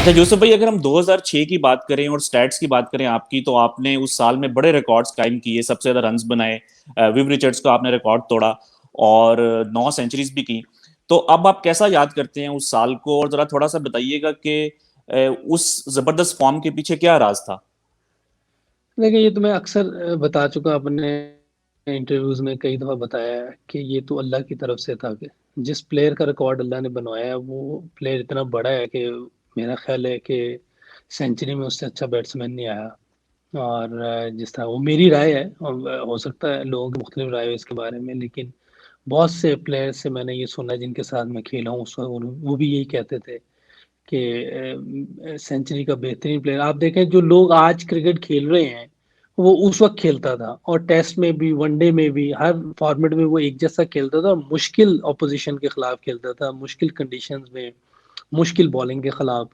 اچھا یوسف بھائی، اگر ہم 2006 کی بات کریں اور سٹیٹس کی بات کریں آپ کی، تو آپ نے اس سال میں بڑے ریکارڈز قائم کیے، سب سے زیادہ رنز بنائے، ویو ریچرڈز کا آپ نے ریکارڈ توڑا اور 9 سینچریز بھی کی. تو اب آپ کیسا یاد کرتے ہیں اس سال کو، اور ذرا تھوڑا سا بتائیے گا کہ اس زبردست فارم کے پیچھے کیا راز تھا؟ دیکھیں، یہ تو میں اکثر بتا چکا اپنے انٹرویوز میں کئی دفعہ بتایا ہے کہ یہ تو اللہ کی طرف سے تھا کہ جس پلیئر کا ریکارڈ اللہ نے بنوایا ہے وہ پلیئر اتنا بڑا ہے کہ میرا خیال ہے کہ سینچری میں اس سے اچھا بیٹسمین نہیں آیا. اور جس طرح وہ میری رائے ہے، اور ہو سکتا ہے لوگوں کی مختلف رائے ہو اس کے بارے میں، لیکن بہت سے پلیئر سے میں نے یہ سنا جن کے ساتھ میں کھیلا ہوں اس وقت وہ بھی یہی کہتے تھے کہ سینچری کا بہترین پلیئر. آپ دیکھیں جو لوگ آج کرکٹ کھیل رہے ہیں وہ اس وقت کھیلتا تھا، اور ٹیسٹ میں بھی، ون ڈے میں بھی، ہر فارمیٹ میں وہ ایک جیسا کھیلتا تھا. مشکل اپوزیشن کے خلاف کھیلتا تھا، مشکل کنڈیشنز میں، مشکل بالنگ کے خلاف.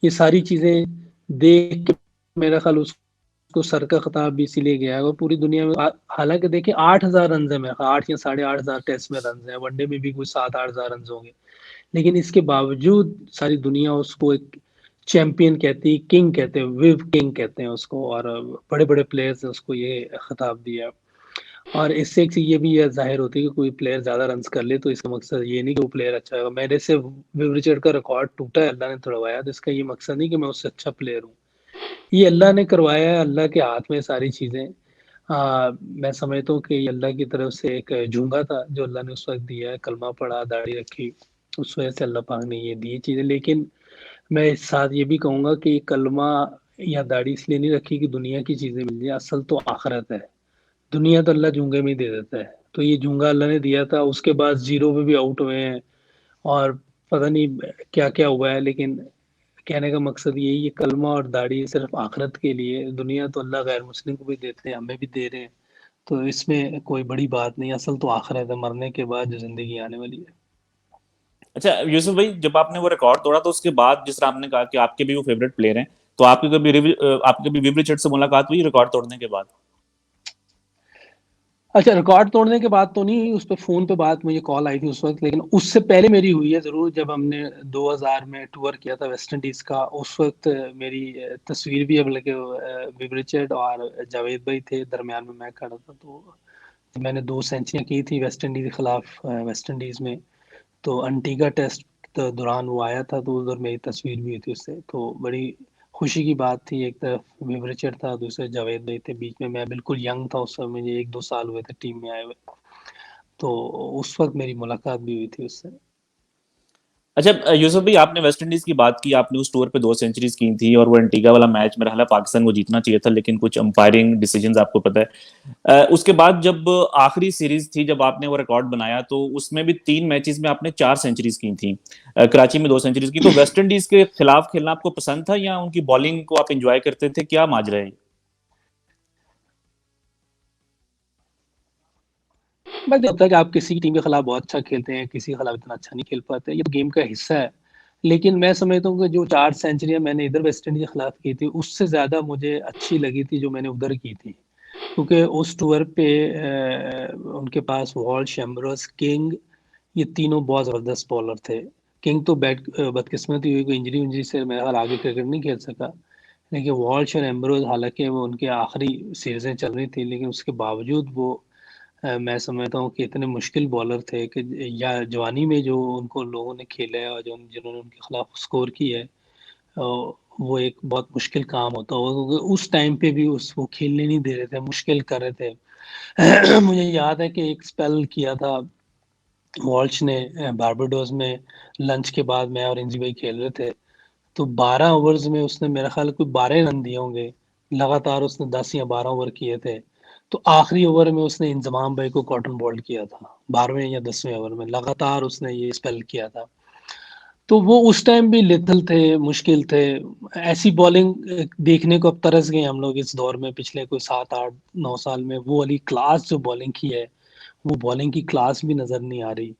یہ ساری چیزیں دیکھ کے میرا خیال اس کو سر کا خطاب بھی اسی لیے گیا ہے. اور پوری دنیا میں حالانکہ دیکھیں 8,000 رنز ہے، میرا خیال 8 یا 8,500 ٹیسٹ میں رنز ہیں، ون ڈے میں بھی کوئی 7-8 ہزار رنز ہوں گے، لیکن اس کے باوجود ساری دنیا اس کو ایک چیمپئن کہتی، کنگ کہتے ہیں، ویو کنگ کہتے ہیں اس کو، اور بڑے بڑے پلیئرز نے اس کو یہ خطاب دیا. اور اس سے ایک چیز یہ بھی ظاہر ہوتی ہے کہ کوئی پلیئر زیادہ رنز کر لے تو اس کا مقصد یہ نہیں کہ وہ پلیئر اچھا ہوگا. میرے سے ویو ریچرڈ کا ریکارڈ ٹوٹا ہے، اللہ نے توڑوایا، تو اس کا یہ مقصد نہیں کہ میں اس سے اچھا پلیئر ہوں. یہ اللہ نے کروایا ہے، اللہ کے ہاتھ میں ساری چیزیں. میں سمجھتا ہوں کہ یہ اللہ کی طرف سے ایک جھونگا تھا جو اللہ نے اس وقت دیا ہے. کلمہ پڑھا، داڑھی رکھی، اس وجہ سے اللہ پاک نے یہ دی چیزیں. لیکن میں اس ساتھ یہ بھی کہوں گا کہ یہ کلمہ یا داڑھی اس لیے نہیں رکھی کہ دنیا کی چیزیں مل جائیں، اصل تو آخرت ہے. دنیا تو اللہ جھونگے میں ہی دے دیتا ہے، تو یہ جھونگا اللہ نے دیا تھا. اس کے بعد زیرو پہ بھی آؤٹ ہوئے ہیں اور پتہ نہیں کیا کیا ہوا ہے، لیکن کہنے کا مقصد یہی ہے کلمہ اور داڑھی صرف آخرت کے لیے. دنیا تو اللہ غیر مسلم کو بھی دیتے ہیں، ہمیں بھی دے رہے ہیں، تو اس میں کوئی بڑی بات نہیں. اصل تو آخرت ہے، مرنے کے بعد جو زندگی آنے والی ہے. اچھا یوسف بھائی، جب آپ نے وہ ریکارڈ توڑا تو اس کے بعد جس طرح آپ نے کہا کہ آپ کے بھی وہ فیوریٹ پلیئر ہیں، تو آپ کی کبھی ویو ریچرڈ سے ملاقات ہوئی ریکارڈ توڑنے کے بعد؟ اچھا، ریکارڈ توڑنے کے بعد تو نہیں، اس پہ فون پہ بات، مجھے کال آئی تھی اس وقت، لیکن اس سے پہلے میری ہوئی ہے ضرور. جب ہم نے 2000 میں ٹور کیا تھا ویسٹ انڈیز کا، اس وقت میری تصویر بھی اب لگے ویو ریچرڈ اور جاوید بھائی تھے، درمیان میں کھڑا تھا. تو میں نے 2 سینچریاں کی تھی ویسٹ انڈیز کے خلاف ویسٹ انڈیز میں، تو انٹیگا ٹیسٹ دوران وہ آیا تھا، تو ادھر میری تصویر بھی ہوئی تھی اس سے. تو بڑی خوشی کی بات تھی. ایک طرف ویو ریچرڈ تھا، دوسرے جاوید بھائی تھے، بیچ میں میں بالکل ینگ تھا اس وقت، مجھے 1-2 سال ہوئے تھے ٹیم میں آئے ہوئے. تو اس وقت میری ملاقات بھی ہوئی تھی اس سے. اچھا یوسف بھائی، آپ نے ویسٹ انڈیز کی بات کی، آپ نے اس ٹور پہ 2 سینچریز کی تھی، اور وہ انٹیگا والا میچ میرا خیال ہے پاکستان کو جیتنا چاہیے تھا، لیکن کچھ امپائرنگ ڈیسیجنز آپ کو پتہ ہے. اس کے بعد جب آخری سیریز تھی، جب آپ نے وہ ریکارڈ بنایا، تو اس میں بھی 3 میچز میں آپ نے 4 سینچریز کی تھیں، کراچی میں 2 سینچریز کی. تو ویسٹ انڈیز کے خلاف کھیلنا آپ کو پسند تھا، یا ان کی بالنگ کو آپ انجوائے کرتے تھے؟ کیا ماجرا ہے؟ بس یہ ہوتا ہے کہ آپ کسی ٹیم کے خلاف بہت اچھا کھیلتے ہیں، کسی کے خلاف اتنا اچھا نہیں کھیل پاتے، یہ تو گیم کا حصہ ہے. لیکن میں سمجھتا ہوں کہ جو 4 سینچریاں میں نے ادھر ویسٹ انڈیز کے خلاف کی تھی، اس سے زیادہ مجھے اچھی لگی تھی جو میں نے ادھر کی تھی. کیونکہ اس ٹور پہ ان کے پاس والش، ایمبروز، کنگ، یہ تینوں بہت زبردست بالر تھے. کنگ تو بدقسمتی ہوئی، کوئی انجری سے میرا خیال آگے کرکٹ نہیں کھیل سکا، لیکن والش اور ایمبروز حالانکہ وہ ان کے آخری سیریزیں چل رہی تھی، لیکن اس کے باوجود وہ میں سمجھتا ہوں کہ اتنے مشکل بالر تھے کہ یا جوانی میں جو ان کو لوگوں نے کھیلا ہے اور جنہوں نے ان کے خلاف اسکور کی ہے، وہ ایک بہت مشکل کام ہوتا ہوگا، کیونکہ اس ٹائم پہ بھی وہ کھیلنے نہیں دے رہے تھے، مشکل کر رہے تھے. مجھے یاد ہے کہ ایک اسپیل کیا تھا والش نے بارباڈوز میں، لنچ کے بعد میں اور انجی بھائی کھیل رہے تھے، تو 12 اوورز میں اس نے میرا خیال کوئی 12 رن دیے ہوں گے لگاتار. اس نے 10 یا 12 اوور کیے تھے، تو آخری اوور میں اس نے انضمام بھائی کو کاٹن بولڈ کیا تھا 12 یا 10 اوور میں، لگاتار اس نے یہ اسپیل کیا تھا. تو وہ اس ٹائم بھی لیتھل تھے، مشکل تھے. ایسی بالنگ دیکھنے کو اب ترس گئے ہم لوگ اس دور میں، پچھلے کوئی 7-8-9 سال میں وہ والی کلاس جو بالنگ کی ہے، وہ بالنگ کی کلاس بھی نظر نہیں آ رہی.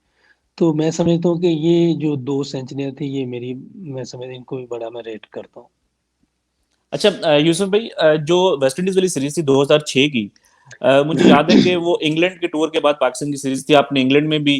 تو میں سمجھتا ہوں کہ یہ جو 2 سینچریاں تھیں، یہ میری، میں سمجھتا ہوں ان کو بھی بڑا میں ریٹ کرتا ہوں. اچھا یوسف بھائی، جو ویسٹ انڈیز والی سیریز تھی 2006 کی، مجھے یاد ہے کہ وہ انگلینڈ کے ٹور کے بعد پاکستان کی سیریز تھی. آپ نے انگلینڈ میں بھی